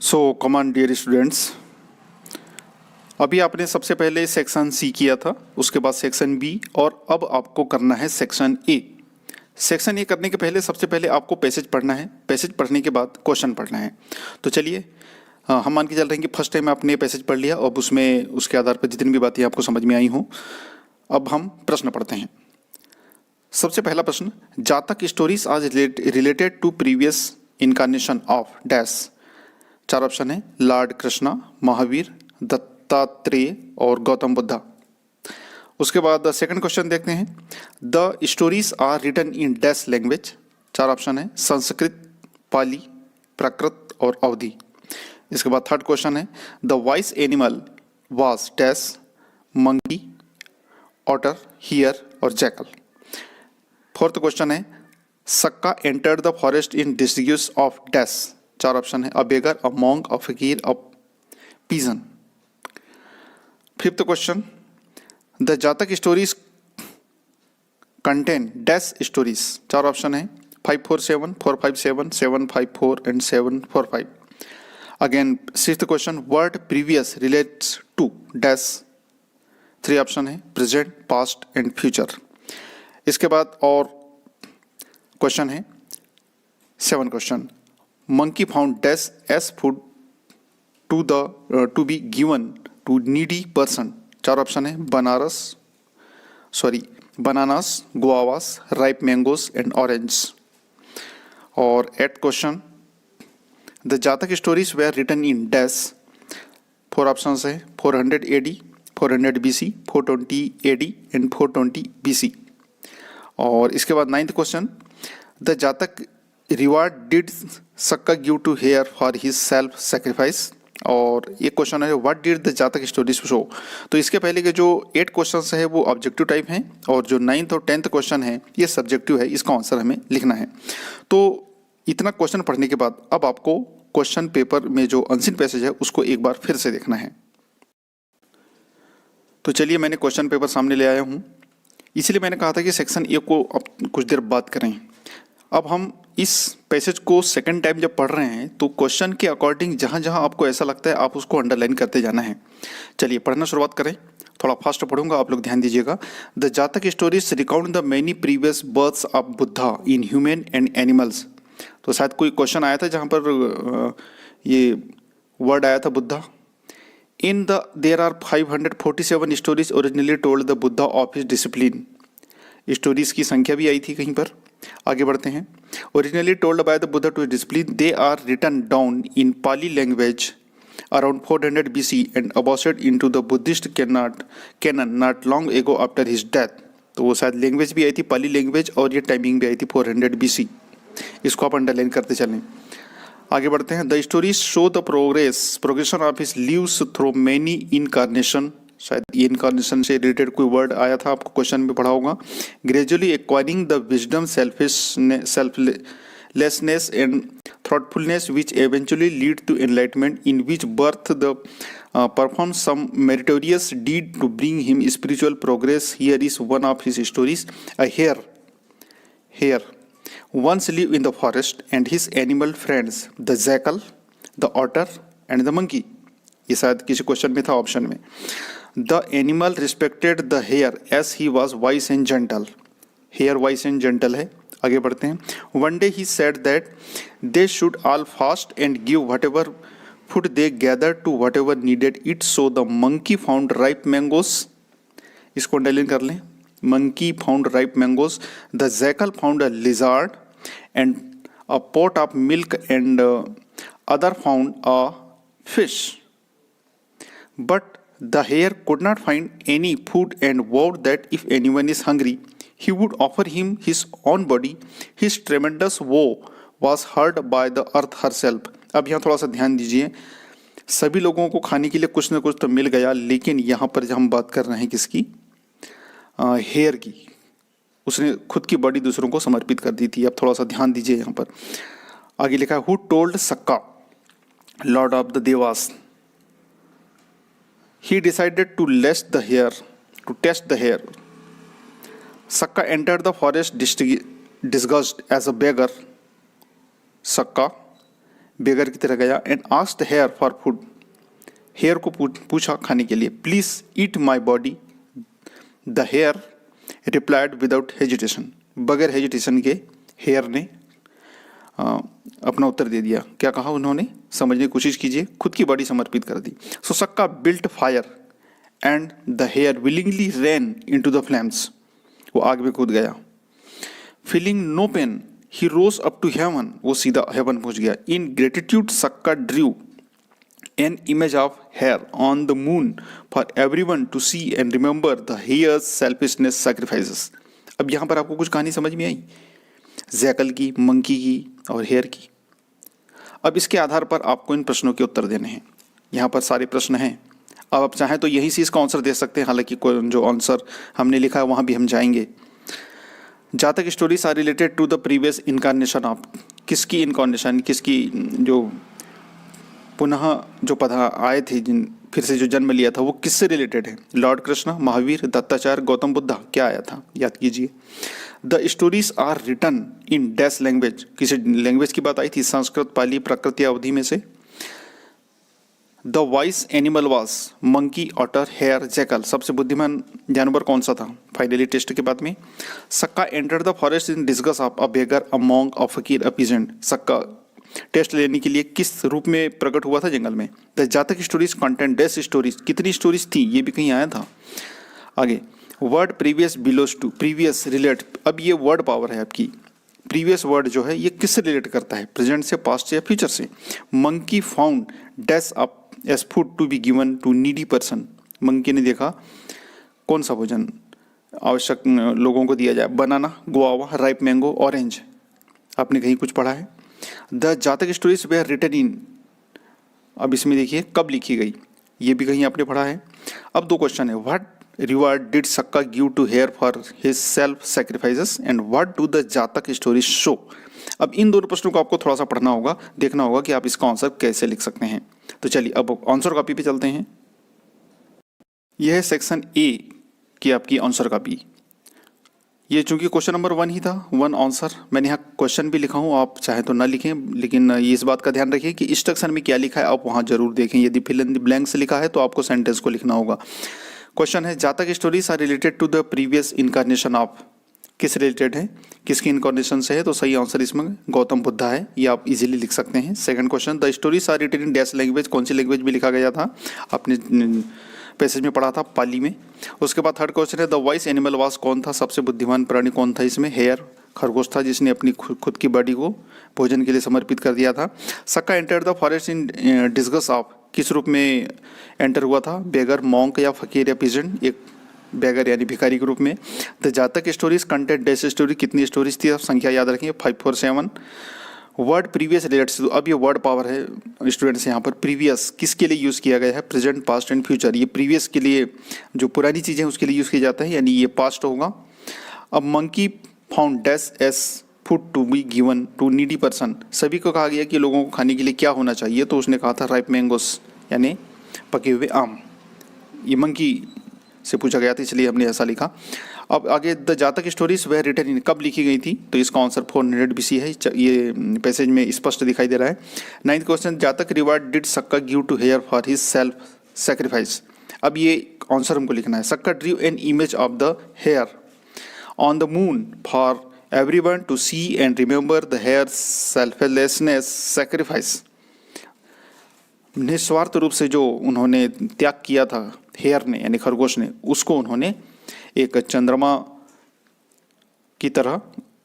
सो कमान dear students, अभी आपने सबसे पहले सेक्शन सी किया था, उसके बाद सेक्शन बी और अब आपको करना है सेक्शन ए। सेक्शन ए करने के पहले सबसे पहले आपको पैसेज पढ़ना है, पैसेज पढ़ने के बाद क्वेश्चन पढ़ना है। तो चलिए हम मान के चल रहे हैं कि फर्स्ट टाइम आपने पैसेज पढ़ लिया, अब उसमें उसके आधार पर जितनी भी बातें आपको समझ में आई हों, अब हम प्रश्न पढ़ते हैं। सबसे पहला प्रश्न, Jataka stories are related to previous incarnation of dash. चार ऑप्शन है, लॉर्ड कृष्णा, महावीर, दत्तात्रेय और गौतम बुद्धा। उसके बाद सेकंड क्वेश्चन देखते हैं, the stories are written in dash language. चार ऑप्शन है, संस्कृत, पाली, प्राकृत और अवधी। इसके बाद थर्ड क्वेश्चन है, the voice animal was dash, monkey, otter, hare और जैकल। फोर्थ क्वेश्चन है, Sakka entered the forest in disguise of dash. चार ऑप्शन है, अ बेगर, अ मॉन्क, अ फकीर, a pigeon. Fifth question, the Jataka stories contain dash stories. चार option है, 547, 457, 754 and 745। Again sixth question, word previous relates to dash. Three option है, present, past and future. इसके बाद और question है, seven question, monkey found dash as food to be given to needy person. चार option है, bananas, guavas, ripe mangoes and orange. और eight question, the Jataka stories were written in dash. Four option है, 400 AD, 400 BC, 420 AD and 420 BC। और इसके बाद ninth question, the Jataka reward did Sakka give to hare for his self sacrifice. और ये question है, what did the Jataka stories show. तो इसके पहले के जो 8 क्वेश्चन है वो ऑब्जेक्टिव टाइप हैं और जो 9th और 10th क्वेश्चन है ये सब्जेक्टिव है, इसका आंसर हमें लिखना है। तो इतना क्वेश्चन पढ़ने के बाद अब आपको क्वेश्चन पेपर में जो अनसीन पैसेज है उसको एक बार फिर से देखना है। तो चलिए मैंने क्वेश्चन पेपर सामने ले आया हूँ, इसलिए मैंने कहा था कि सेक्शन ए को अब कुछ देर बात करें। अब हम इस पैसेज को सेकंड टाइम जब पढ़ रहे हैं तो क्वेश्चन के अकॉर्डिंग जहाँ जहाँ आपको ऐसा लगता है आप उसको अंडरलाइन करते जाना है। चलिए पढ़ना शुरुआत करें, थोड़ा फास्ट पढ़ूंगा, आप लोग ध्यान दीजिएगा। The Jataka stories recount the many previous births of Buddha in human and animals. तो शायद कोई क्वेश्चन आया था जहाँ पर ये वर्ड आया था Buddha. In the there are 547 stories originally told the Buddha of his discipline. Stories की संख्या भी आई थी कहीं पर। आगे बढ़ते हैं, originally told by the Buddha to discipline, they are written down in Pali language around 400 BC and aborted into the Buddhist canon not long ago after his death. तो वो शायद लैंग्वेज भी आई थी पाली लैंग्वेज और ये टाइमिंग भी आई थी 400 BC। इसको आप अंडरलाइन करते चलें। आगे बढ़ते हैं, the stories show the progression of his lives through many incarnation. शायद इनकारनेशन से रिलेटेड कोई वर्ड आया था, आपको क्वेश्चन में पढ़ा होगा। Gradually acquiring the wisdom, selflessness and thoughtfulness which eventually lead to enlightenment, in which birth the perform some meritorious deed to bring him spiritual progress. Here is one of his stories, a hare once lived in the forest and his animal friends, the jackal, the otter and the monkey. ये शायद किसी question में था option में। The animal respected the hare as he was wise and gentle. Hare wise and gentle है। आगे बढ़ते हैं, one day he said that they should all fast and give whatever food they gathered to whatever needed it. So the monkey found ripe mangoes. इसको underline कर लें, monkey found ripe mangoes, the jackal found a lizard and a pot of milk, and other found a fish. But the hare could not find any food and vowed that if anyone is hungry, he would offer him his own body. His tremendous vow was heard by the earth herself. अब यहाँ थोड़ा सा ध्यान दीजिए, सभी लोगों को खाने के लिए कुछ न कुछ तो मिल गया, लेकिन यहाँ पर जब हम बात कर रहे हैं किसकी, हेयर की, उसने खुद की बॉडी दूसरों को समर्पित कर दी थी। अब थोड़ा सा ध्यान दीजिए यहाँ पर आगे लिखा है, who told Sakka, lord of the Devas, he decided to test the hare. Sakka entered the forest disguised as a beggar. Sakka beggar की तरह गया and asked hare for food, hare को पूछा खाने के लिए, please eat my body. The hare replied without hesitation, बगैर hesitation के हेयर ने अपना उत्तर दे दिया। क्या कहा उन्होंने, समझने की कोशिश कीजिए, खुद की बॉडी समर्पित कर दी। So Sakka built fire and the hare willingly ran into the flames, वो आग में कूद गया। Feeling no pain he rose up to heaven, वो सीधा हेवन पहुंच गया। In gratitude Sakka drew an image of hare on the moon for everyone to see and remember the hare's selfishness sacrifices. अब यहाँ पर आपको कुछ कहानी समझ में आई, जैकल की, मंकी की और हेयर की। अब इसके आधार पर आपको इन प्रश्नों के उत्तर देने हैं। यहाँ पर सारे प्रश्न हैं, अब आप चाहें तो यहीं से इसका आंसर दे सकते हैं, हालांकि जो आंसर हमने लिखा है वहाँ भी हम जाएंगे। Jataka stories are related to the previous incarnation of, किसकी इनकारनेशन, किसकी जो पुनः जो पधा आए थे, जिन फिर से जो जन्म लिया था, वो किससे रिलेटेड है? लॉर्ड कृष्ण, महावीर, दत्ताचार्य, गौतम बुद्धा, क्या आया था, याद कीजिए। The stories are written in dash language, किसी लैंग्वेज की बात आई थी, संस्कृत, पाली, प्राकृत या अवधि में से। The wise animal was monkey, otter, hare, jackal, सबसे बुद्धिमान जानवर कौन सा था? फाइनली टेस्ट के बाद में Sakka enter the forest in disguise of a beggar, a monk, a फकीर, अ पीजेंट। सक्का टेस्ट लेने के लिए किस रूप में प्रकट हुआ था जंगल में? The Jataka stories content dash stories, कितनी स्टोरीज थी, ये भी कहीं आया था। आगे word previous belongs to, previous relate, अब ये वर्ड पावर है आपकी। प्रीवियस वर्ड जो है ये किससे रिलेट करता है? प्रेजेंट से, पास्ट से या फ्यूचर से? Monkey found dash up as food to be given to needy person, monkey ने देखा कौन सा भोजन आवश्यक लोगों को दिया जाए? बनाना, गुआवा, राइप मैंगो, ऑरेंज। आपने कहीं कुछ पढ़ा है? The Jataka stories where written in, अब इसमें देखिए कब लिखी गई, ये भी कहीं आपने पढ़ा है। अब दो क्वेश्चन है, what reward did Sakka give to hare for his self sacrifices and what do the Jataka stories show. अब इन दोनों प्रश्नों को आपको थोड़ा सा पढ़ना होगा, देखना होगा कि आप इसका आंसर कैसे लिख सकते हैं। तो चलिए अब आंसर कॉपी पे चलते हैं। यह है सेक्शन ए की आपकी आंसर कॉपी। ये चूंकि क्वेश्चन नंबर 1 ही था, 1 आंसर, मैंने यहाँ क्वेश्चन भी लिखा हूँ, आप चाहे तो ना लिखें, लेकिन ये इस बात का ध्यान रखिए कि इंस्ट्रक्शन में क्या लिखा है आप वहाँ जरूर देखें। यदि फिल इन द ब्लैंक्स लिखा है तो आपको सेंटेंस को लिखना होगा। क्वेश्चन है, Jataka stories are related to the previous incarnation of, किस रिलेटेड है, किसकी इनकारनेशन से है? तो सही आंसर इसमें गौतम बुद्धा है, ये आप इजीली लिख सकते हैं। Second question, the stories are written in dash language, कौन सी लैंग्वेज में लिखा गया था? आपने पैसेज में पढ़ा था, पाली में। उसके बाद थर्ड क्वेश्चन है, द वाइस एनिमल वाज कौन था, सबसे बुद्धिमान प्राणी कौन था इसमें? हेयर, खरगोश था, जिसने अपनी खुद की बॉडी को भोजन के लिए समर्पित कर दिया था। Sakka enter the forest in disguise of, किस रूप में एंटर हुआ था? बेगर, मॉन्क या फकीर या पीजेंट, एक बेगर यानी भिखारी के रूप में। The Jataka stories content dash story, कितनी स्टोरीज थी? आप संख्या याद रखेंगे, 5, 4, 7। वर्ड प्रीवियस रिलेट्स टू, अब ये वर्ड पावर है स्टूडेंट्स, यहाँ पर प्रीवियस किसके लिए यूज़ किया गया है? Present, past and future. ये प्रीवियस के लिए जो पुरानी चीज़ें उसके लिए यूज़ किया जाता है, यानी ये पास्ट होगा। अब monkey found dash as food to be given to needy person, सभी को कहा गया कि लोगों को खाने के लिए क्या होना चाहिए? तो उसने कहा था राइप मैंगोस, यानी पके हुए आम। ये मंकी से पूछा गया था, इसलिए हमने ऐसा लिखा। अब आगे, द जातक स्टोरीज वह रिटन इन, कब लिखी गई थी? तो इसका आंसर 400 BC है, ये पैसेज में स्पष्ट दिखाई दे रहा है। 9th question, Jataka reward did Sakka give to hare for his self sacrifice. अब ये आंसर हमको लिखना है। Sakka drew an image of the hare on the moon for everyone to see and remember the hare selflessness sacrifice. निस्वार्थ रूप से जो उन्होंने त्याग किया था हेयर ने, यानी खरगोश ने, उसको उन्होंने एक चंद्रमा की तरह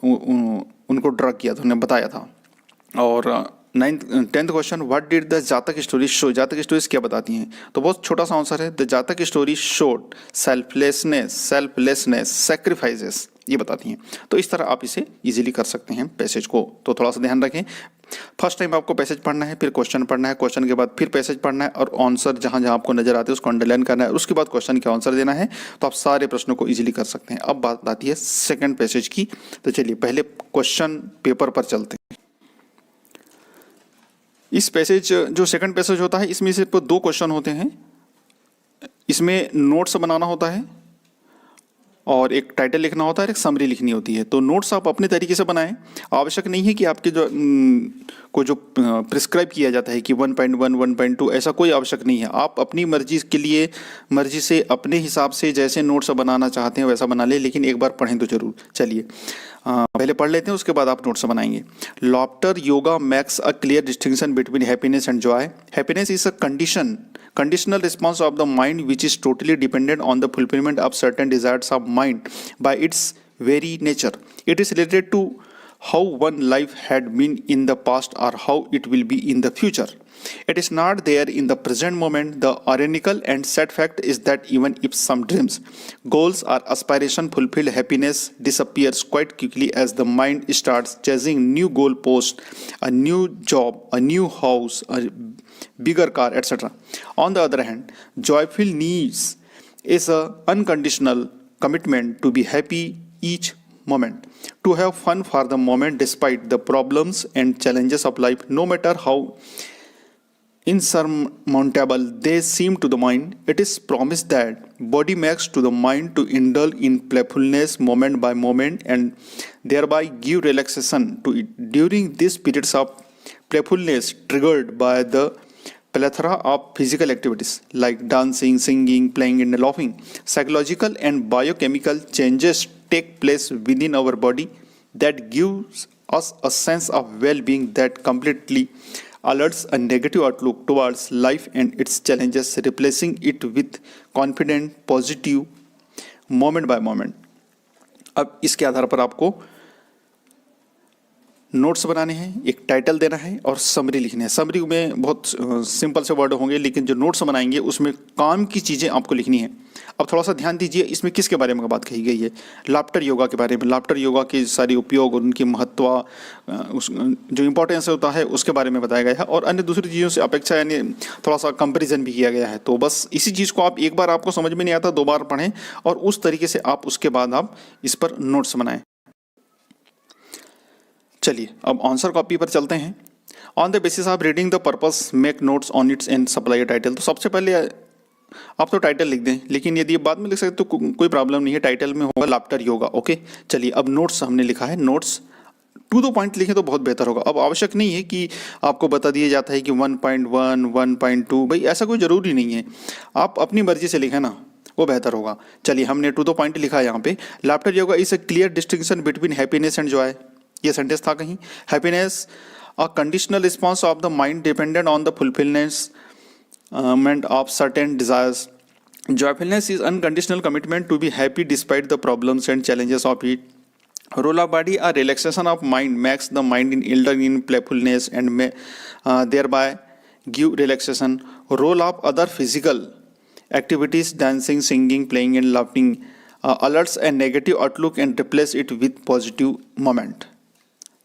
उनको ड्रा किया था, उन्हें बताया था। और 10th question, what did the Jataka stories show, जातक स्टोरीज क्या बताती हैं? तो बहुत छोटा सा आंसर है, the Jataka stories showed selflessness sacrifices, ये बताती हैं। तो इस तरह आप इसे इजीली कर सकते हैं पैसेज को, तो थोड़ा सा ध्यान रखें। फर्स्ट टाइम आपको पैसेज पढ़ना है, फिर क्वेश्चन पढ़ना है, क्वेश्चन के बाद फिर पैसेज पढ़ना है, और आंसर जहां जहां आपको नजर आते हैं उसको अंडरलाइन करना है, उसके बाद क्वेश्चन का आंसर देना है। तो आप सारे प्रश्नों को इजीली कर सकते हैं। अब बात आती है सेकंड पैसेज की, तो चलिए पहले क्वेश्चन पेपर पर चलते हैं। इस पैसेज, जो सेकंड पैसेज होता है, इसमें सिर्फ 2 क्वेश्चन होते हैं। इसमें नोट्स बनाना होता है और एक टाइटल लिखना होता है, एक समरी लिखनी होती है। तो नोट्स आप अपने तरीके से बनाएं। आवश्यक नहीं है कि आपके जो प्रिस्क्राइब किया जाता है कि 1.1 1.2 ऐसा कोई आवश्यक नहीं है। आप अपनी मर्जी से अपने हिसाब से जैसे नोट्स बनाना चाहते हैं वैसा बना लें, लेकिन एक बार पढ़ें तो जरूर। चलिए पहले पढ़ लेते हैं, उसके बाद आप नोट्स बनाएंगे। Laughter yoga makes a clear distinction between happiness and Joy. Happiness is a conditional response of the mind which is totally dependent on the fulfillment of certain desires of mind by its very nature. It is related to how one life had been in the past or how it will be in the future. It is not there in the present moment. The ironical and sad fact is that even if some dreams, goals or aspiration fulfilled, happiness disappears quite quickly as the mind starts chasing new goalposts, a new job, a new house, a bigger car, etc. On the other hand, joyful needs is a unconditional commitment to be happy each moment, to have fun for the moment despite the problems and challenges of life, no matter how insurmountable they seem to the mind. It is promised that body makes to the mind to indulge in playfulness moment by moment and thereby give relaxation to it. During these periods of playfulness triggered by the plethora of physical activities like dancing, singing, playing and laughing, psychological and biochemical changes take place within our body that gives us a sense of well-being that completely alerts a negative outlook towards life and its challenges, replacing it with confident, positive, moment by moment. अब इसके आधार पर आपको notes बनाने हैं, एक title देना है और समरी लिखनी है। समरी में बहुत सिंपल से वर्ड होंगे, लेकिन जो नोट्स बनाएंगे उसमें काम की चीज़ें आपको लिखनी है। अब थोड़ा सा ध्यान दीजिए, इसमें किसके बारे में बात कही गई है? लाफ्टर योगा के बारे में। लाफ्टर योगा के सारे उपयोग और उनकी महत्व, जो इंपॉर्टेंस होता है उसके बारे में बताया गया है, और अन्य दूसरी चीज़ों से अपेक्षा यानी थोड़ा सा कंपेरिजन भी किया गया है। तो बस इसी चीज़ को आप एक बार आपको समझ में नहीं आता, 2 बार पढ़ें और उस तरीके से आप उसके बाद आप इस पर नोट्स बनाएं। चलिए अब आंसर कॉपी पर चलते हैं। On the basis of reading the purpose make notes on it's and supply title. तो सबसे पहले आप तो टाइटल लिख दें, लेकिन यदि बाद में लिख सकते तो कोई प्रॉब्लम नहीं है, टाइटल में होगा लाफ्टर योगा। ओके, चलिए अब नोट्स हमने लिखा है, नोट्स टू द पॉइंट लिखें तो बहुत बेहतर होगा। अब आवश्यक नहीं है कि आपको बता दिया जाता है कि 1.1 1.2, भाई ऐसा कोई ज़रूरी नहीं है, आप अपनी मर्जी से लिखें ना, वो बेहतर होगा। चलिए हमने टू द पॉइंट लिखा है यहाँ पे। Laughter yoga is a clear distinction between happiness and Joy. ये सेंटेंस था कहीं। Happiness a conditional response of the mind dependent on the fulfillment of certain desires. Joyfulness is unconditional commitment to be happy despite the problems and challenges of it. Roll of body, a relaxation of mind, makes the mind indulge in playfulness and may thereby give relaxation. Roll of other physical activities, dancing, singing, playing and laughing, alerts a negative outlook and replace it with positive moment.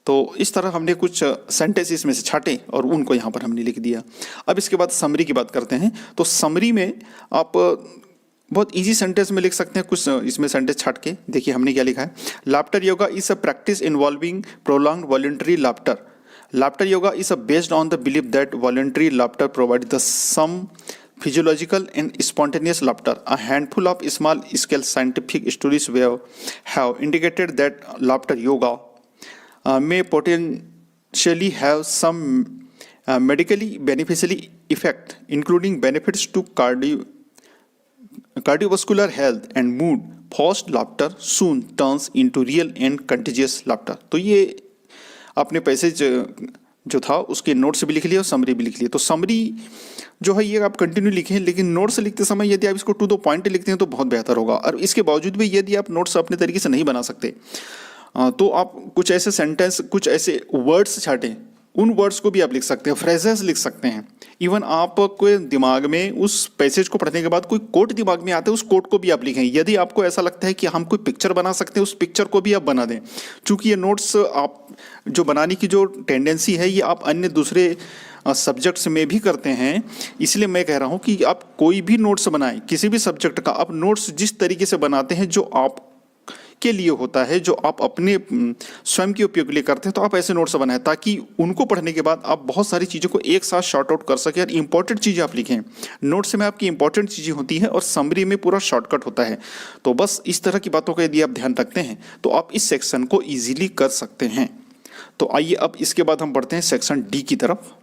तो इस तरह हमने कुछ sentence इसमें से छाटे और उनको यहाँ पर हमने लिख दिया। अब इसके बाद समरी की बात करते हैं। तो समरी में आप बहुत इजी सेंटेंस में लिख सकते हैं, कुछ इसमें सेंटेंस छाट के देखिए हमने क्या लिखा है। Laughter yoga is a practice involving prolonged voluntary laughter. Laughter yoga is a based on the belief that voluntary laughter provide the some physiological and spontaneous laughter. A handful of small scale scientific studies have indicated that laughter yoga may potentially have some medically beneficial effect, including benefits to cardiovascular health and mood. Forced laughter soon turns into real and contagious laughter. तो ये आपने passage जो था उसके notes भी लिख लिए और समरी भी लिख लिए। तो समरी जो है ये आप कंटिन्यू लिखें, लेकिन नोट्स लिखते समय यदि आप इसको टू द पॉइंट लिखते हैं तो बहुत बेहतर होगा। और इसके बावजूद भी यदि आप नोट्स अपने तरीके से नहीं बना सकते तो आप कुछ ऐसे सेंटेंस, कुछ ऐसे वर्ड्स छाटें, उन वर्ड्स को भी आप लिख सकते हैं, फ्रेजेस लिख सकते हैं। इवन आपको दिमाग में उस पैसेज को पढ़ने के बाद कोई कोट दिमाग में आता है, उस कोट को भी आप लिखें। यदि आपको ऐसा लगता है कि हम कोई पिक्चर बना सकते हैं, उस पिक्चर को भी आप बना दें। चूँकि ये नोट्स आप जो बनाने की जो टेंडेंसी है ये आप अन्य दूसरे सब्जेक्ट्स में भी करते हैं, इसलिए मैं कह रहा हूँ कि आप कोई भी नोट्स बनाएं किसी भी सब्जेक्ट का। आप नोट्स जिस तरीके से बनाते हैं, जो आप के लिए होता है, जो आप अपने स्वयं के उपयोग के लिए करते हैं, तो आप ऐसे नोट्स बनाएं ताकि उनको पढ़ने के बाद आप बहुत सारी चीज़ों को एक साथ शॉर्ट आउट कर सकें और इंपॉर्टेंट चीज़ें आप लिखें। नोट्स में आपकी इंपॉर्टेंट चीज़ें होती हैं और समरी में पूरा शॉर्टकट होता है। तो बस इस तरह की बातों का यदि आप ध्यान रखते हैं तो आप इस सेक्शन को ईजिली कर सकते हैं। तो आइए अब इसके बाद हम बढ़ते हैं सेक्शन डी की तरफ।